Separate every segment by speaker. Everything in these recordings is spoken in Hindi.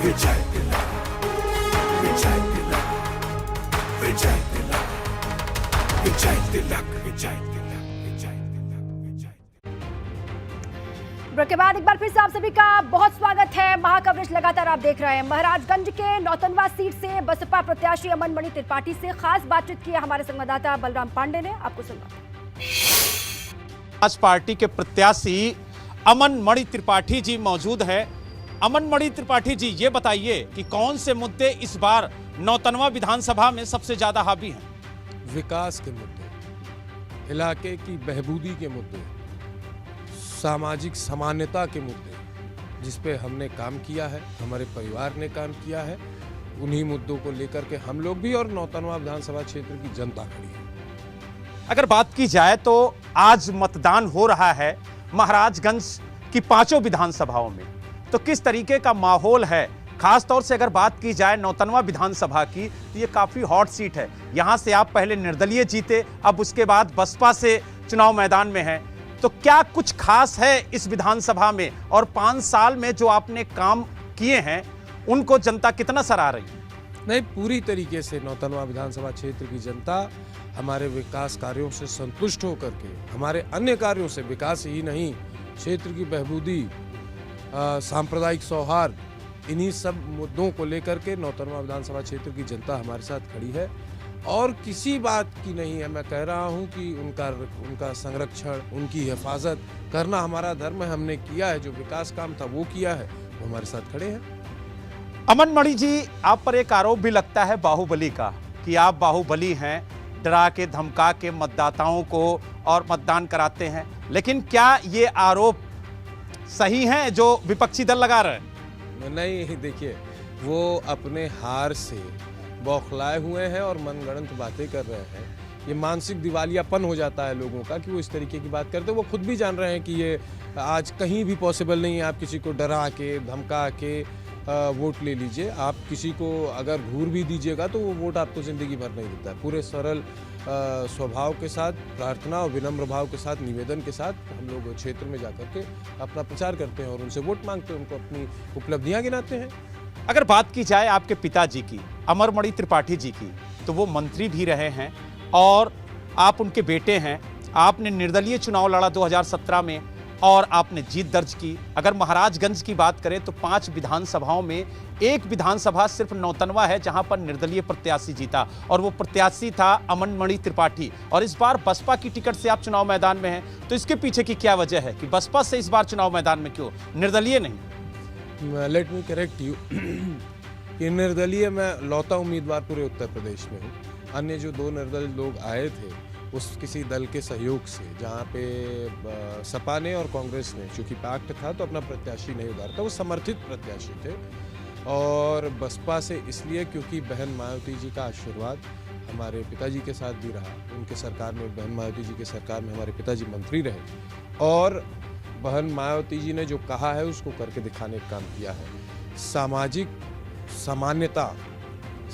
Speaker 1: विजय तिलक, विजय तिलक, विजय तिलक, विजय तिलक, विजय तिलक, विजय तिलक, विजय।
Speaker 2: ब्रेक के बाद एक बार फिर से आप सभी का बहुत स्वागत है। महाकवरेज लगातार आप देख रहे हैं। महाराजगंज के नौतनवा सीट से बसपा प्रत्याशी अमन मणि त्रिपाठी से खास बातचीत की है हमारे संवाददाता बलराम पांडे ने, आपको सुनवाते हैं।
Speaker 3: आज पार्टी के प्रत्याशी अमन मणि त्रिपाठी जी मौजूद है। अमन मणि त्रिपाठी जी, ये बताइए कि कौन से मुद्दे इस बार नौतनवा विधानसभा में सबसे ज्यादा हावी हैं?
Speaker 4: विकास के मुद्दे, इलाके की बहबूदी के मुद्दे, सामाजिक समानता के मुद्दे, जिस पे हमने काम किया है, हमारे परिवार ने काम किया है, उन्हीं मुद्दों को लेकर के हम लोग भी और नौतनवा विधानसभा क्षेत्र की जनता खड़ी है।
Speaker 3: अगर बात की जाए तो आज मतदान हो रहा है महाराजगंज की 5 विधानसभाओं में, तो किस तरीके का माहौल है? खास तौर से अगर बात की जाए नौतनवा विधानसभा की, तो ये काफी हॉट सीट है। यहां से आप पहले निर्दलीय जीते, अब उसके बाद बसपा से चुनाव मैदान में हैं। तो क्या कुछ खास है इस विधानसभा में, और 5 साल में जो आपने काम किए हैं उनको जनता कितना सराह रही है?
Speaker 4: नहीं, पूरी तरीके से नौतनवा विधानसभा क्षेत्र की जनता हमारे विकास कार्यों से संतुष्ट होकर के, हमारे अन्य कार्यों से, विकास ही नहीं, क्षेत्र की बहबूदी, सांप्रदायिक सौहार्द, इन्हीं सब मुद्दों को लेकर के नौतनवा विधानसभा क्षेत्र की जनता हमारे साथ खड़ी है। और किसी बात की नहीं है, मैं कह रहा हूं कि उनका संरक्षण, उनकी हिफाजत करना हमारा धर्म है। हमने किया है, जो विकास काम था वो किया है, वो हमारे साथ खड़े हैं।
Speaker 3: अमन मणि जी, आप पर एक आरोप भी लगता है बाहुबली का, कि आप बाहुबली हैं, डरा के धमका के मतदाताओं को और मतदान कराते हैं। लेकिन क्या ये आरोप सही है जो विपक्षी दल लगा रहे हैं?
Speaker 4: नहीं, देखिए, वो अपने हार से बौखलाए हुए हैं और मनगढ़ंत बातें कर रहे हैं। ये मानसिक दिवालियापन हो जाता है लोगों का कि वो इस तरीके की बात करते हैं। वो खुद भी जान रहे हैं कि ये आज कहीं भी पॉसिबल नहीं है। आप किसी को डरा के, धमका के वोट ले लीजिए। आप किसी को अगर घूर भी दीजिएगा तो वो वोट आपको ज़िंदगी भर नहीं देता है। पूरे सरल स्वभाव के साथ, प्रार्थना और विनम्र भाव के साथ, निवेदन के साथ हम लोग क्षेत्र में जाकर के अपना प्रचार करते हैं और उनसे वोट मांगते हैं, उनको अपनी उपलब्धियां गिनाते हैं।
Speaker 3: अगर बात की जाए आपके पिताजी की, अमर मणि त्रिपाठी जी की, तो वो मंत्री भी रहे हैं और आप उनके बेटे हैं। आपने निर्दलीय चुनाव लड़ा 2017 में और आपने जीत दर्ज की। अगर महाराजगंज की बात करें तो 5 विधानसभाओं में एक विधानसभा सिर्फ नौतनवा है जहां पर निर्दलीय प्रत्याशी जीता, और वो प्रत्याशी था अमन मणि त्रिपाठी। और इस बार बसपा की टिकट से आप चुनाव मैदान में हैं, तो इसके पीछे की क्या वजह है कि बसपा से इस बार चुनाव मैदान में क्यों, निर्दलीय नहीं?
Speaker 4: लेट मी करेक्ट यू कि निर्दलीय मैं लौता उम्मीदवार पूरे उत्तर प्रदेश में हूँ। अन्य जो 2 निर्दलीय लोग आए थे उस किसी दल के सहयोग से, जहाँ पे सपा ने और कांग्रेस ने, चूंकि पैक्ट था तो अपना प्रत्याशी नहीं उतारा था, वो समर्थित प्रत्याशी थे। और बसपा से इसलिए क्योंकि बहन मायावती जी का आशीर्वाद हमारे पिताजी के साथ भी रहा। उनके सरकार में, बहन मायावती जी के सरकार में हमारे पिताजी मंत्री रहे और बहन मायावती जी ने जो कहा है उसको करके दिखाने का काम किया है। सामाजिक समानता,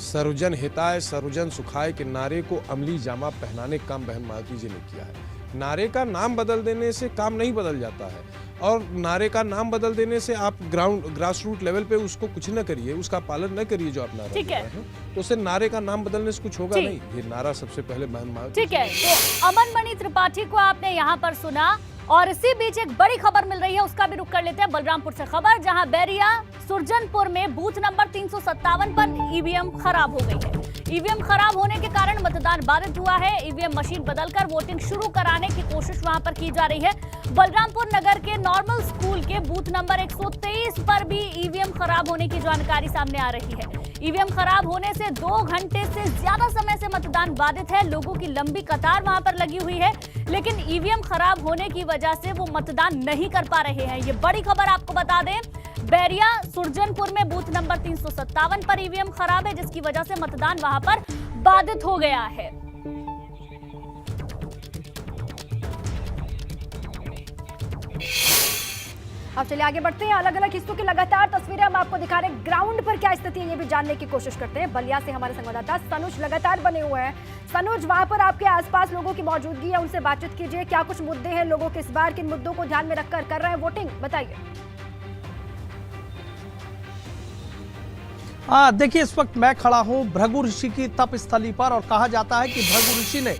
Speaker 4: सर्वजन हिताय सर्वजन सुखाय के नारे को अमली जामा पहनाने का काम बहन मायावती जी ने किया है। नारे का नाम बदल देने से काम नहीं बदल जाता है, और नारे का नाम बदल देने से आप ग्रास रूट लेवल पे उसको कुछ न करिए, उसका पालन न करिए जो आप नारा दे रहे हैं, तो उससे नारे का नाम बदलने से कुछ होगा नहीं। ये नारा सबसे पहले बहन मायावती।
Speaker 2: ठीक है, तो अमन मणि त्रिपाठी को आपने यहाँ पर सुना, और इसी बीच एक बड़ी खबर मिल रही है, उसका भी रुख कर लेते हैं। बलरामपुर से खबर, जहां बैरिया सुरजनपुर में बूथ नंबर 357 पर ईवीएम खराब हो गई है। ईवीएम खराब होने के कारण मतदान बाधित हुआ है। ईवीएम मशीन बदलकर वोटिंग शुरू कराने की कोशिश वहां पर की जा रही है। बलरामपुर नगर के नॉर्मल स्कूल के बूथ नंबर 123 पर भी ईवीएम खराब होने की जानकारी सामने आ रही है। ईवीएम खराब होने से 2 घंटे से ज्यादा समय से मतदान बाधित है। लोगों की लंबी कतार वहां पर लगी हुई है, लेकिन ईवीएम खराब होने की वजह से वो मतदान नहीं कर पा रहे हैं। ये बड़ी खबर आपको बता दें, बैरिया सुरजनपुर में बूथ नंबर 357 पर ईवीएम खराब है, जिसकी वजह से मतदान वहां पर बाधित हो गया है। अब चलिए आगे बढ़ते हैं। अलग अलग हिस्सों की लगातार तस्वीरें हम आपको दिखा रहे हैं। ग्राउंड पर क्या स्थिति है ये भी जानने की कोशिश करते हैं। बलिया से हमारे संवाददाता सनुज लगातार बने हुए हैं। सनुज, वहां पर आपके आसपास लोगों की मौजूदगी है, उनसे बातचीत कीजिए। क्या कुछ मुद्दे हैं लोगों के इस बार, किन मुद्दों को ध्यान में रखकर कर रहे हैं वोटिंग, बताइए।
Speaker 5: देखिए इस वक्त मैं खड़ा हूं भृगु ऋषि की तप स्थली पर और कहा जाता है कि भृगु ऋषि ने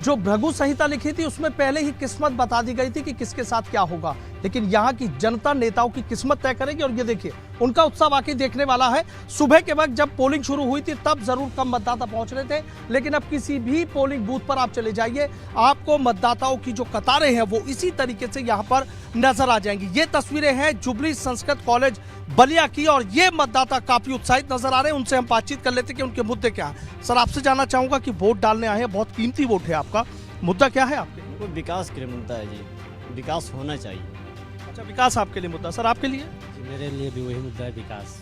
Speaker 5: जो भृगु संहिता लिखी थी उसमें पहले ही किस्मत बता दी गई थी कि किसके साथ क्या होगा, लेकिन यहाँ की जनता नेताओं की किस्मत तय करेगी। और ये देखिए उनका उत्साह वाकई देखने वाला है। सुबह के वक्त जब पोलिंग शुरू हुई थी तब जरूर कम मतदाता पहुंच रहे थे, लेकिन अब किसी भी पोलिंग बूथ पर आप चले जाइए, आपको मतदाताओं की जो कतारें हैं वो इसी तरीके से यहाँ पर नजर आ जाएंगी। ये तस्वीरें हैं जुबली संस्कृत कॉलेज बलिया की और ये मतदाता काफी उत्साहित नजर आ रहे हैं। उनसे हम बातचीत कर लेते हैं कि उनके मुद्दे क्या है। सर आपसे जानना चाहूंगा कि वोट डालने आए हैं, बहुत कीमती वोट है आपका, मुद्दा क्या है आपके?
Speaker 6: वो विकास के लिए मुद्दा है जी, विकास होना चाहिए।
Speaker 5: अच्छा विकास आपके लिए मुद्दा, सर आपके लिए?
Speaker 6: जी, मेरे लिए भी वही मुद्दा है, विकास।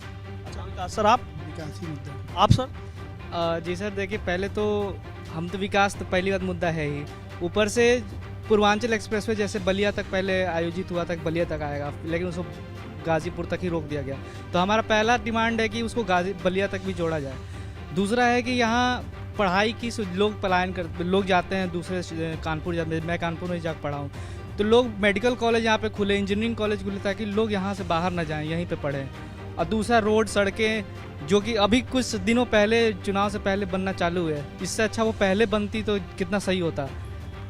Speaker 5: अच्छा विकास, सर आप?
Speaker 7: विकास ही मुद्दा।
Speaker 5: आप सर?
Speaker 7: जी सर देखिए, पहले तो हम तो विकास तो पहली बात मुद्दा है ही, ऊपर से पूर्वांचल एक्सप्रेसवे जैसे बलिया तक पहले आयोजित हुआ था, बलिया तक आएगा, लेकिन उसको गाजीपुर तक ही रोक दिया गया। तो हमारा पहला डिमांड है कि उसको बलिया तक भी जोड़ा जाए। दूसरा है कि यहाँ पढ़ाई की लोग पलायन कर, लोग जाते हैं दूसरे कानपुर जाते, मैं कानपुर में जाकर पढ़ा हूँ, तो लोग मेडिकल कॉलेज यहाँ पे खुले, इंजीनियरिंग कॉलेज खुले, ताकि लोग यहाँ से बाहर ना जाएं, यहीं पे पढ़ें। और दूसरा रोड सड़कें जो कि अभी कुछ दिनों पहले चुनाव से पहले बनना चालू है, इससे अच्छा वो पहले बनती तो कितना सही होता।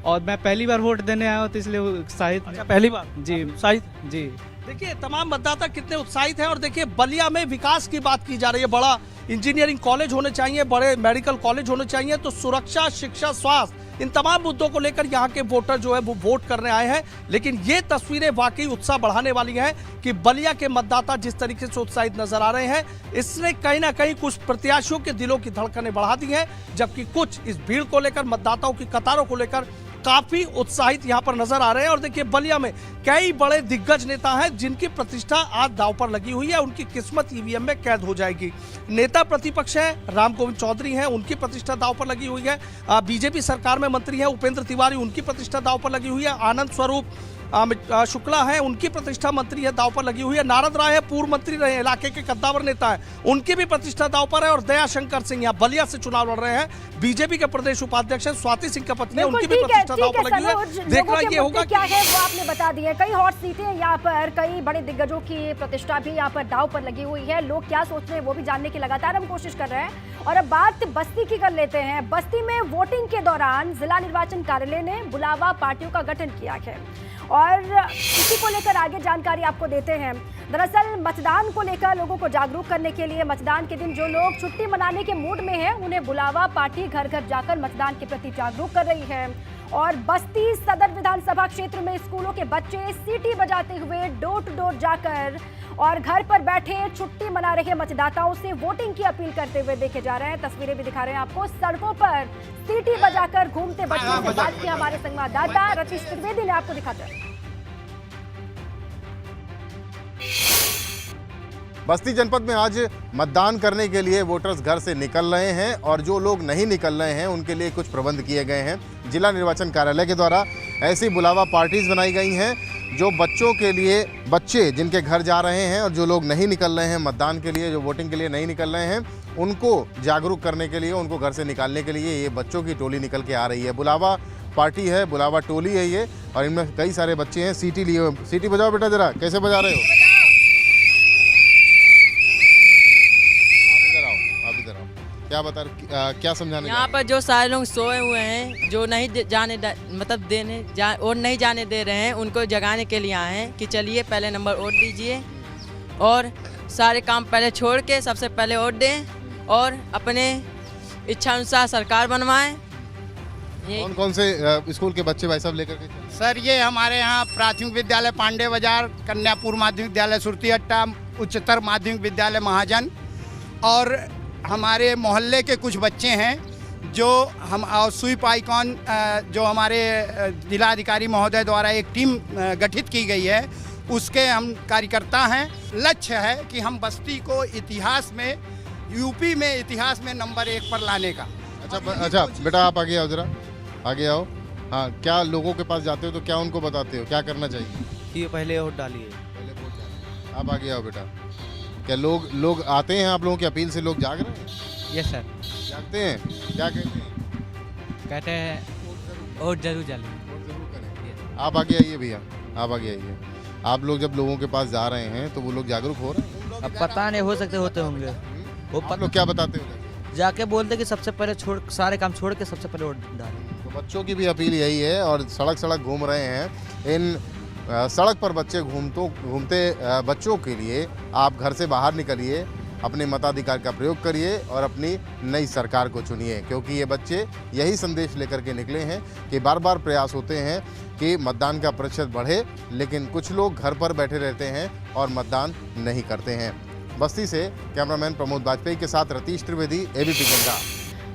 Speaker 7: और मैं पहली बार वोट देने आया हूँ तो इसलिए उत्साहित।
Speaker 5: अच्छा पहली बार
Speaker 7: जी
Speaker 5: उत्साहित?
Speaker 7: जी
Speaker 5: देखिए तमाम मतदाता कितने उत्साहित हैं और देखिए बलिया में विकास की बात की जा रही है। बड़ा इंजीनियरिंग कॉलेज होने चाहिए, बड़े मेडिकल कॉलेज होने चाहिए, तो सुरक्षा, शिक्षा, स्वास्थ्य, इन तमाम मुद्दों को लेकर यहाँ के वोटर जो है वो वोट करने आए हैं। लेकिन ये तस्वीरें वाकई उत्साह बढ़ाने वाली हैं कि बलिया के मतदाता जिस तरीके से उत्साहित नजर आ रहे हैं, इसने कहीं ना कहीं कुछ प्रत्याशियों के दिलों की धड़कनें बढ़ा दी हैं, जबकि कुछ इस भीड़ को लेकर, मतदाताओं की कतारों को लेकर काफी उत्साहित यहाँ पर नजर आ रहे हैं। और देखिए बलिया में कई बड़े दिग्गज नेता हैं जिनकी प्रतिष्ठा आज दांव पर लगी हुई है, उनकी किस्मत ईवीएम में कैद हो जाएगी। नेता प्रतिपक्ष है राम गोविंद चौधरी हैं, उनकी प्रतिष्ठा दांव पर लगी हुई है। बीजेपी सरकार में मंत्री है उपेंद्र तिवारी, उनकी प्रतिष्ठा दांव पर लगी हुई है। आनंद स्वरूप शुक्ला है, उनकी प्रतिष्ठा मंत्री है दांव पर लगी हुई है। नारद राय है, पूर्व मंत्री रहे, इलाके के कद्दावर नेता है, उनकी भी प्रतिष्ठा दांव पर है। और दया शंकर सिंह यहाँ बलिया से चुनाव लड़ रहे हैं, बीजेपी के प्रदेश उपाध्यक्ष हैं, स्वाति सिंह का पत्नी है, उनकी भी प्रतिष्ठा दांव पर लगी है। देखना ये होगा
Speaker 2: क्या है वो आपने बता दिए। कई हॉट सीटें यहाँ पर, कई बड़े दिग्गजों की प्रतिष्ठा भी यहाँ पर दांव पर लगी हुई है। लोग क्या सोच रहे हैं वो भी जानने की लगातार हम कोशिश कर रहे हैं। और अब बात बस्ती की कर लेते हैं। बस्ती में वोटिंग के दौरान जिला निर्वाचन कार्यालय ने बुलावा पार्टियों का गठन किया है और इसी को लेकर आगे जानकारी आपको देते हैं। दरअसल मतदान को लेकर लोगों को जागरूक करने के लिए मतदान के दिन जो लोग छुट्टी मनाने के मूड में हैं, उन्हें बुलावा पार्टी घर घर जाकर मतदान के प्रति जागरूक कर रही है। और बस्ती सदर विधानसभा क्षेत्र में स्कूलों के बच्चे सीटी बजाते हुए डोर टू डोर जाकर और घर पर बैठे छुट्टी मना रहे मतदाताओं से वोटिंग की अपील करते हुए देखे जा रहे हैं। तस्वीरें भी दिखा रहे हैं आपको, सड़कों पर सीटी बजाकर घूमते बच्चों से बात की हमारे संवाददाता रतीश त्रिवेदी ने, आपको दिखाते हैं।
Speaker 8: बस्ती जनपद में आज मतदान करने के लिए वोटर्स घर से निकल रहे हैं और जो लोग नहीं निकल रहे हैं उनके लिए कुछ प्रबंध किए गए हैं। जिला निर्वाचन कार्यालय के द्वारा ऐसी बुलावा पार्टीज बनाई गई हैं जो बच्चों के लिए, बच्चे जिनके घर जा रहे हैं और जो लोग नहीं निकल रहे हैं मतदान के लिए, जो वोटिंग के लिए नहीं निकल रहे हैं, उनको जागरूक करने के लिए, उनको घर से निकालने के लिए ये बच्चों की टोली निकल के आ रही है। बुलावा पार्टी है, बुलावा टोली है ये, और इनमें कई सारे बच्चे हैं सीटी लिए हुए। सीटी बजाओ बेटा जरा, कैसे बजा रहे हो? क्या बता क्या समझाने?
Speaker 9: यहाँ पर जो सारे लोग सोए हुए हैं, जो नहीं जाने मतलब और नहीं जाने दे रहे हैं, उनको जगाने के लिए आए हैं कि चलिए पहले नंबर वोट दीजिए और सारे काम पहले छोड़ के सबसे पहले वोट दें और अपने इच्छा अनुसार सरकार बनवाएं।
Speaker 8: कौन कौन से स्कूल के बच्चे भाई साहब लेकर के?
Speaker 10: सर ये हमारे यहाँ प्राथमिक विद्यालय पांडे बाजार, कन्यापुर माध्यमिक विद्यालय सुरती हट्टा, उच्चतर माध्यमिक विद्यालय महाजन और हमारे मोहल्ले के कुछ बच्चे हैं जो हम, और स्वीप आइकॉन जो हमारे जिलाधिकारी महोदय द्वारा एक टीम गठित की गई है, उसके हम कार्यकर्ता हैं। लक्ष्य है कि हम बस्ती को इतिहास में, यूपी में इतिहास में नंबर 1 पर लाने का।
Speaker 8: अच्छा बेटा आप आगे आओ जरा, आगे आओ। हाँ, क्या लोगों के पास जाते हो तो क्या उनको बताते हो क्या करना चाहिए?
Speaker 7: कि पहले वोट डालिए।
Speaker 8: पहले वोट डालिए। आप आगे आओ बेटा। क्या लोग आते हैं आप लोगों की अपील से, लोग जाग रहे हैं?
Speaker 7: Yes sir.
Speaker 8: जागते हैं? क्या कहते हैं?
Speaker 7: कहते हैं वोट जरूर डालिए।
Speaker 8: वोट जरूर करें। आप आगे आइए भैया, आप आगे आइए। आप लोग जब लोगों के पास जा रहे हैं तो वो लोग जागरूक हो रहे हैं?
Speaker 7: अब पता नहीं, हो सकते होते होंगे।
Speaker 11: वो
Speaker 8: आप लोग क्या बताते हो?
Speaker 11: जाके बोलते कि सबसे पहले सारे काम छोड़ के सबसे पहले वोट डालें।
Speaker 8: तो बच्चों की भी अपील यही है और सड़क घूम रहे हैं। इन सड़क पर बच्चे घूमते बच्चों के लिए आप घर से बाहर निकलिए, अपने मताधिकार का प्रयोग करिए और अपनी नई सरकार को चुनिए, क्योंकि ये बच्चे यही संदेश लेकर के निकले हैं कि बार बार प्रयास होते हैं कि मतदान का प्रतिशत बढ़े, लेकिन कुछ लोग घर पर बैठे रहते हैं और मतदान नहीं करते हैं। बस्ती से कैमरामैन प्रमोद वाजपेयी के साथ रतीश त्रिवेदी, एबीपी गंगा।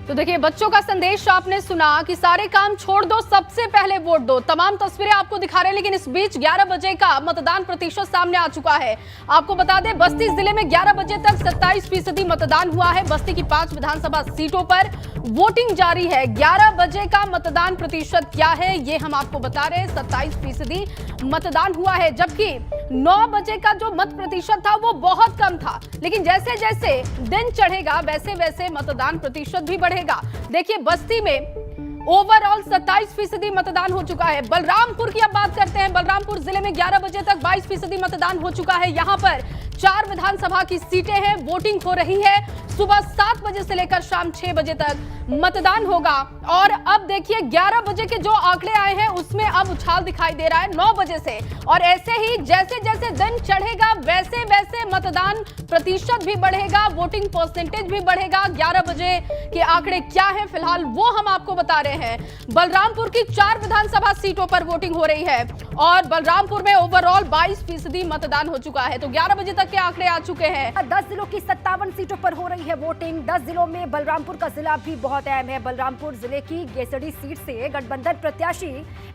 Speaker 12: तो देखिए, बच्चों का संदेश आपने सुना कि सारे काम छोड़ दो, सबसे पहले वोट दो। तमाम तस्वीरें आपको दिखा रहे हैं, लेकिन इस बीच 11 बजे का मतदान प्रतिशत सामने आ चुका है। आपको बता दें, बस्ती जिले में 11 बजे तक 27% मतदान हुआ है। बस्ती की 5 विधानसभा सीटों पर वोटिंग जारी है। 11 बजे का मतदान प्रतिशत क्या है, ये हम आपको बता रहे हैं। 27% मतदान हुआ है, जबकि 9 बजे का जो मत प्रतिशत था वो बहुत कम था। लेकिन जैसे जैसे दिन चढ़ेगा वैसे वैसे मतदान प्रतिशत भी बढ़ेगा। देखिए, बस्ती में ओवरऑल 27% मतदान हो चुका है। बलरामपुर की अब बात करते हैं। बलरामपुर जिले में 11 बजे तक 22% मतदान हो चुका है। यहां पर 4 विधानसभा की सीटें हैं, वोटिंग हो रही है। सुबह 7 बजे से लेकर शाम 6 बजे तक मतदान होगा। और अब देखिए, 11 बजे के जो आंकड़े आए हैं उसमें अब उछाल दिखाई दे रहा है 9 बजे से। और ऐसे ही जैसे जैसे दिन चढ़ेगा वैसे वैसे मतदान प्रतिशत भी बढ़ेगा, वोटिंग परसेंटेज भी बढ़ेगा। 11 बजे के आंकड़े क्या हैं फिलहाल वो हम आपको बता रहे हैं। बलरामपुर की 4 विधानसभा सीटों पर वोटिंग हो रही है और बलरामपुर में ओवरऑल 22% मतदान हो चुका है। तो 11 बजे तक के आंकड़े आ चुके हैं।
Speaker 2: 10 जिलों की 57 सीटों पर हो रही है वोटिंग। 10 जिलों में बलरामपुर का जिला भी बहुत अहम है। बलरामपुर जिले की गेसड़ी सीट से गठबंधन प्रत्याशी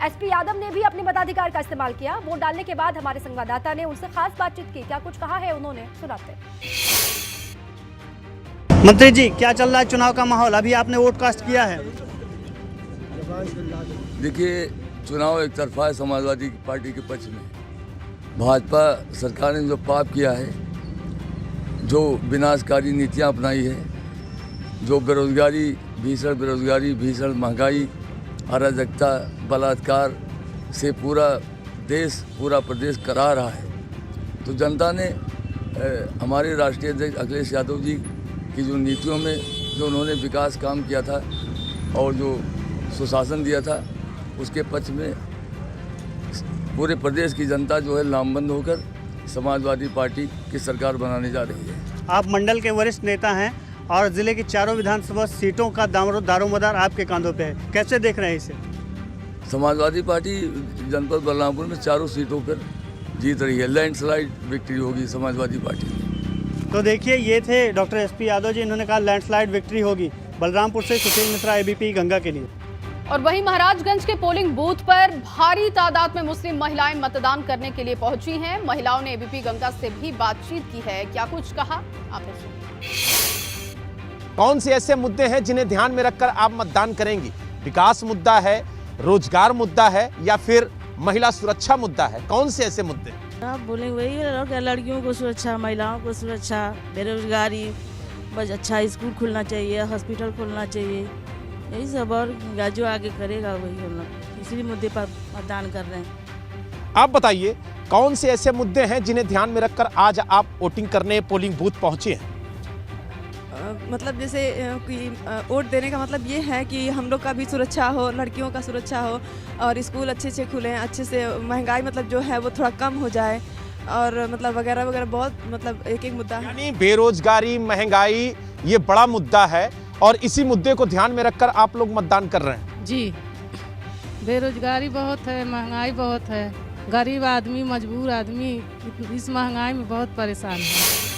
Speaker 2: एसपी यादव ने भी अपने मताधिकार का इस्तेमाल किया। वोट डालने के बाद हमारे संवाददाता ने उनसे खास बातचीत की। क्या कुछ कहा है उन्होंने, सुनाते हैं।
Speaker 6: मंत्री जी, क्या चल रहा है चुनाव का माहौल? अभी आपने वोट कास्ट किया है।
Speaker 13: देखिए, चुनाव एक तरफा है समाजवादी पार्टी के पक्ष में। भाजपा सरकार ने जो पाप किया है, जो विनाशकारी नीतियां अपनाई है, जो बेरोजगारी, भीषण महंगाई, अराजकता, बलात्कार से पूरा प्रदेश करा रहा है, तो जनता ने हमारे राष्ट्रीय अध्यक्ष अखिलेश यादव जी की जो नीतियों में जो उन्होंने विकास काम किया था और जो सुशासन दिया था, उसके पक्ष में पूरे प्रदेश की जनता जो है लामबंद होकर समाजवादी पार्टी की सरकार बनाने जा रही है।
Speaker 6: आप मंडल के वरिष्ठ नेता हैं और जिले की 4 विधानसभा सीटों का दारोमदार आपके कांधों पे है, कैसे देख रहे हैं इसे?
Speaker 13: समाजवादी पार्टी जनपद बलरामपुर में 4 सीटों पर जीत रही है। लैंडस्लाइड विक्ट्री होगी समाजवादी पार्टी की।
Speaker 6: तो देखिए, ये थे डॉक्टर एसपी यादव जी, इन्होंने कहा लैंडस्लाइड विक्ट्री होगी। बलरामपुर से सुशील मिश्रा, एबीपी गंगा के लिए।
Speaker 12: और वहीं महाराजगंज के पोलिंग बूथ पर भारी तादाद में मुस्लिम महिलाएं मतदान करने के लिए पहुंची हैं। महिलाओं ने एबीपी गंगा से भी बातचीत की है। क्या कुछ कहा, आपने सुनिए।
Speaker 3: कौन से ऐसे मुद्दे हैं जिन्हें ध्यान में रखकर आप मतदान करेंगी? विकास मुद्दा है, रोजगार मुद्दा है, या फिर महिला सुरक्षा मुद्दा है? कौन से ऐसे मुद्दे?
Speaker 9: आप बोले वही है, लड़कियों को सुरक्षा, महिलाओं को सुरक्षा, बेरोजगारी, बस अच्छा स्कूल खुलना चाहिए, हॉस्पिटल खुलना चाहिए, यही सब। और जो आगे करेगा वही हम लोग इसी मुद्दे पर मतदान कर रहे हैं।
Speaker 3: आप बताइए, कौन से ऐसे मुद्दे हैं जिन्हें ध्यान में रखकर आज आप वोटिंग करने पोलिंग बूथ पहुंचे हैं?
Speaker 14: मतलब जैसे कि वोट देने का मतलब ये है कि हम लोग का भी सुरक्षा हो, लड़कियों का सुरक्षा हो, और स्कूल अच्छे से खुलें, अच्छे से महंगाई मतलब जो है वो थोड़ा कम हो जाए, और मतलब वगैरह वगैरह बहुत मतलब एक मुद्दा है।
Speaker 3: यानी बेरोजगारी, महंगाई ये बड़ा मुद्दा है और इसी मुद्दे को ध्यान में रखकर आप लोग मतदान कर रहे हैं।
Speaker 15: जी, बेरोजगारी बहुत है, महंगाई बहुत है, गरीब आदमी, मजबूर आदमी इस महंगाई में बहुत परेशान है।